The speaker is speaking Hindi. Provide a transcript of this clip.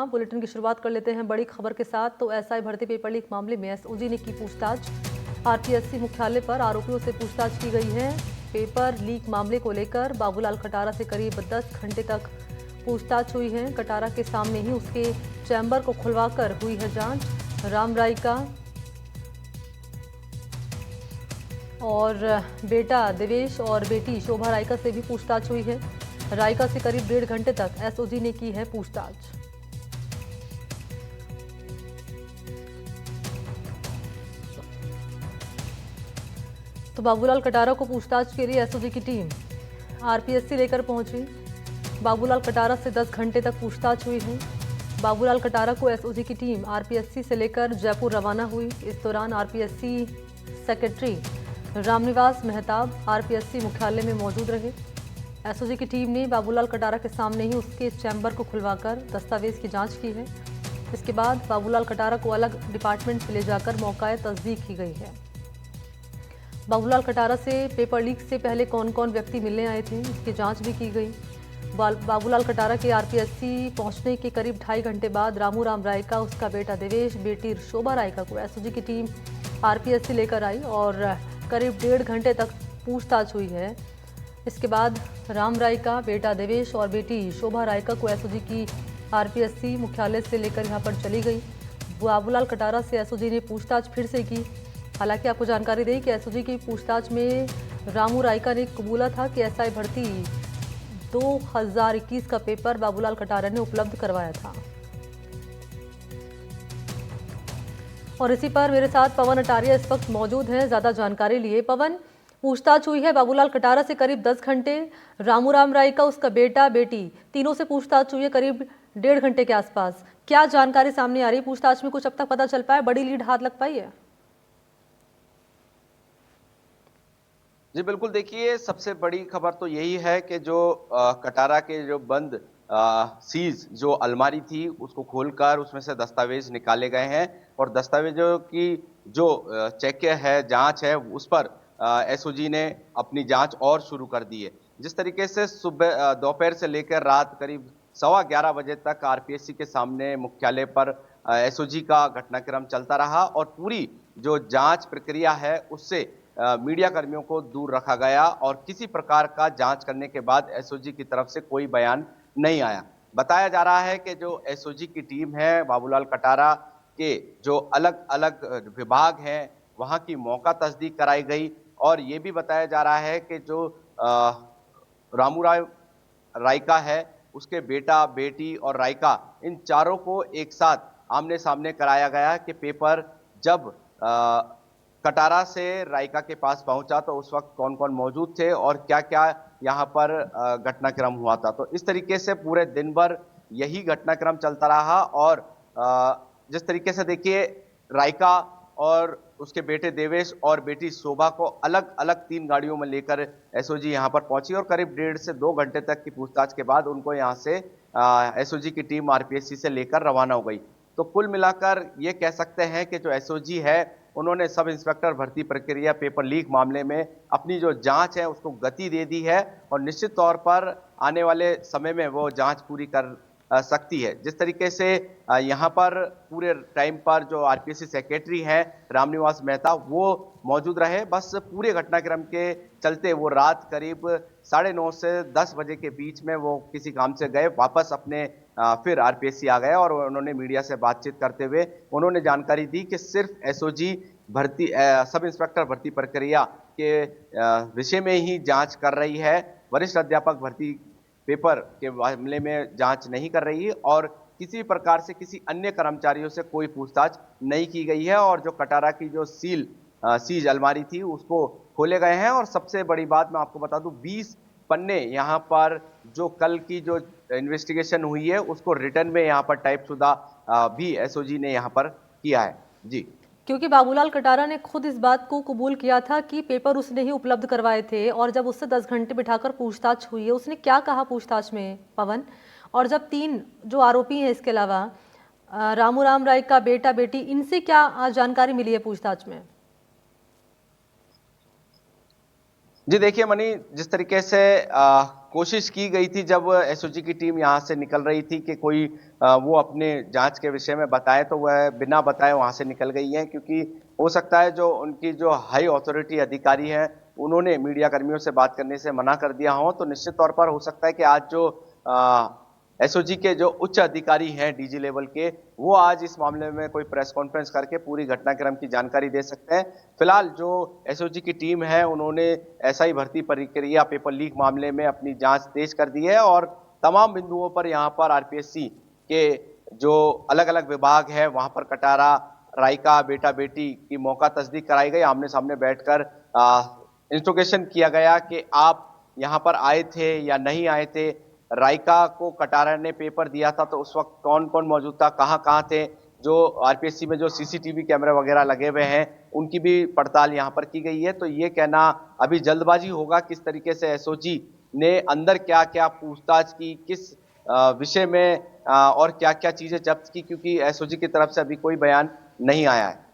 बुलेटिन की शुरुआत कर लेते हैं बड़ी खबर के साथ। तो एसआई भर्ती पेपर लीक मामले में एसओजी ने की पूछताछ। आरपीएससी मुख्यालय पर आरोपियों से पूछताछ की गई है। पेपर लीक मामले को लेकर बाबूलाल कटारा से करीब 10 घंटे तक पूछताछ हुई है। कटारा के सामने ही उसके चैम्बर को खुलवाकर हुई है जांच। राम रायका और बेटा देवेश और बेटी शोभा रायका से भी पूछताछ हुई है। रायका से करीब 1.5 घंटे तक एसओजी ने की है पूछताछ। तो बाबूलाल कटारा को पूछताछ के लिए एसओजी की टीम आरपीएससी लेकर पहुंची। बाबूलाल कटारा से 10 घंटे तक पूछताछ हुई है। बाबूलाल कटारा को एसओजी की टीम आरपीएससी से लेकर जयपुर रवाना हुई। इस दौरान RPSC secretary Ramniwas Mehtab RPSC मुख्यालय में मौजूद रहे। एसओजी की टीम ने बाबूलाल कटारा के सामने ही उसके चैम्बर को खुलवाकर दस्तावेज की जांच की है। इसके बाद बाबूलाल कटारा को अलग डिपार्टमेंट में ले जाकर मौकाए तस्दीक की गई है। बाबूलाल कटारा से पेपर लीक से पहले कौन कौन व्यक्ति मिलने आए थे, इसकी जांच भी की गई। बाबूलाल कटारा के आरपीएससी पहुंचने के करीब 2.5 घंटे बाद रामू राम रायका, उसका बेटा देवेश, बेटी शोभा रायका को एसओजी की टीम आरपीएससी लेकर आई और करीब 1.5 घंटे तक पूछताछ हुई है। इसके बाद राम रायका, बेटा देवेश और बेटी शोभा रायका को एसओजी की आरपीएससी मुख्यालय से लेकर यहां पर चली गई। बाबूलाल कटारा से एसओजी ने पूछताछ फिर से की। हालांकि आपको जानकारी दें कि एसओजी की पूछताछ में रामू रायका ने कबूला था कि एसआई भर्ती 2021 का पेपर बाबूलाल कटारा ने उपलब्ध करवाया था। और इसी पर मेरे साथ पवन अटारिया इस वक्त मौजूद हैं ज्यादा जानकारी लिए। पवन, पूछताछ हुई है बाबूलाल कटारा से करीब 10 घंटे। रामू राम रायका, उसका बेटा बेटी, तीनों से पूछताछ हुई है करीब 1.5 घंटे के आसपास। क्या जानकारी सामने आ रही है पूछताछ में? कुछ अब तक पता चल पाया? बड़ी लीड हाथ लग पाई है? जी बिल्कुल, देखिए सबसे बड़ी खबर तो यही है कि जो कटारा के जो बंद सीज जो अलमारी थी उसको खोलकर उसमें से दस्तावेज निकाले गए हैं और दस्तावेजों की जो चेक है, जांच है, उस पर एसओजी ने अपनी जांच और शुरू कर दी है। जिस तरीके से सुबह दोपहर से लेकर रात करीब 11:15 बजे तक आरपीएससी के सामने मुख्यालय पर एसओजी का घटनाक्रम चलता रहा और पूरी जो जांच प्रक्रिया है उससे मीडिया कर्मियों को दूर रखा गया और किसी प्रकार का जांच करने के बाद एसओजी की तरफ से कोई बयान नहीं आया। बताया जा रहा है कि जो एसओजी की टीम है, बाबूलाल कटारा के जो अलग अलग विभाग हैं वहां की मौका तस्दीक कराई गई और ये भी बताया जा रहा है कि जो रामू रायका है, उसके बेटा बेटी और रायका, इन चारों को एक साथ आमने सामने कराया गया कि पेपर जब कटारा से रायका के पास पहुंचा तो उस वक्त कौन कौन मौजूद थे और क्या क्या यहां पर घटनाक्रम हुआ था। तो इस तरीके से पूरे दिन भर यही घटनाक्रम चलता रहा और जिस तरीके से देखिए रायका और उसके बेटे देवेश और बेटी शोभा को अलग अलग 3 गाड़ियों में लेकर एसओजी यहां पर पहुंची और करीब 1.5 से 2 घंटे तक की पूछताछ के बाद उनको यहां से एसओजी की टीम आरपीएससी से लेकर रवाना हो गई। तो कुल मिलाकर ये कह सकते हैं कि जो एसओजी है उन्होंने सब इंस्पेक्टर भर्ती प्रक्रिया पेपर लीक मामले में अपनी जो जांच है उसको गति दे दी है और निश्चित तौर पर आने वाले समय में वो जांच पूरी कर सकती है। जिस तरीके से यहाँ पर पूरे टाइम पर जो आरपीएससी सेक्रेटरी हैं रामनिवास मेहता वो मौजूद रहे, बस पूरे घटनाक्रम के चलते वो रात करीब 9:30 से 10 बजे के बीच में वो किसी काम से गए, वापस अपने फिर आरपीएससी आ गए और उन्होंने मीडिया से बातचीत करते हुए उन्होंने जानकारी दी कि सिर्फ एसओजी भर्ती सब इंस्पेक्टर भर्ती प्रक्रिया के विषय में ही जांच कर रही है, वरिष्ठ अध्यापक भर्ती पेपर के मामले में जांच नहीं कर रही है और किसी प्रकार से किसी अन्य कर्मचारियों से कोई पूछताछ नहीं की गई है और जो कटारा की जो सीज अलमारी थी उसको खोले गए हैं। और सबसे बड़ी बात मैं आपको बता दूं, 20 पन्ने यहाँ पर जो कल की जो इन्वेस्टिगेशन हुई है उसको रिटर्न में यहाँ पर टाइप शुदा भी एसओजी ने यहाँ पर किया है। जी, क्योंकि बाबूलाल कटारा ने खुद इस बात को कबूल किया था कि पेपर उसने ही उपलब्ध करवाए थे और जब उससे 10 घंटे बिठाकर पूछताछ हुई है, उसने क्या कहा पूछताछ में पवन? और जब 3 जो आरोपी हैं इसके अलावा रामू राम राय का बेटा बेटी, इनसे क्या जानकारी मिली है पूछताछ में? जी देखिए मनी, जिस तरीके से कोशिश की गई थी जब एसओजी की टीम यहाँ से निकल रही थी कि कोई वो अपने जांच के विषय में बताए, तो वह बिना बताए वहां से निकल गई हैं, क्योंकि हो सकता है जो उनकी जो हाई अथॉरिटी अधिकारी हैं उन्होंने मीडिया कर्मियों से बात करने से मना कर दिया हो। तो निश्चित तौर पर हो सकता है कि आज जो एसओजी के जो उच्च अधिकारी हैं डीजी लेवल के, वो आज इस मामले में कोई प्रेस कॉन्फ्रेंस करके पूरी घटनाक्रम की जानकारी दे सकते हैं। फिलहाल जो एसओजी की टीम है उन्होंने एसआई भर्ती प्रक्रिया पेपर लीक मामले में अपनी जांच तेज कर दी है और तमाम बिंदुओं पर यहाँ पर आरपीएससी के जो अलग अलग विभाग है वहां पर कटारा, रायका, बेटा बेटी की मौका तस्दीक कराई गई। आमने सामने बैठकर इंस्ट्रोगेशन किया गया कि आप यहाँ पर आए थे या नहीं आए थे। रायका को कटारा ने पेपर दिया था तो उस वक्त कौन कौन मौजूद था, कहाँ कहाँ थे, जो आरपीएससी में जो सीसीटीवी कैमरे वगैरह लगे हुए हैं उनकी भी पड़ताल यहाँ पर की गई है। तो ये कहना अभी जल्दबाजी होगा किस तरीके से एसओजी ने अंदर क्या क्या पूछताछ की, किस विषय में और क्या क्या चीजें जब्त की, क्योंकि एसओजी की तरफ से अभी कोई बयान नहीं आया है।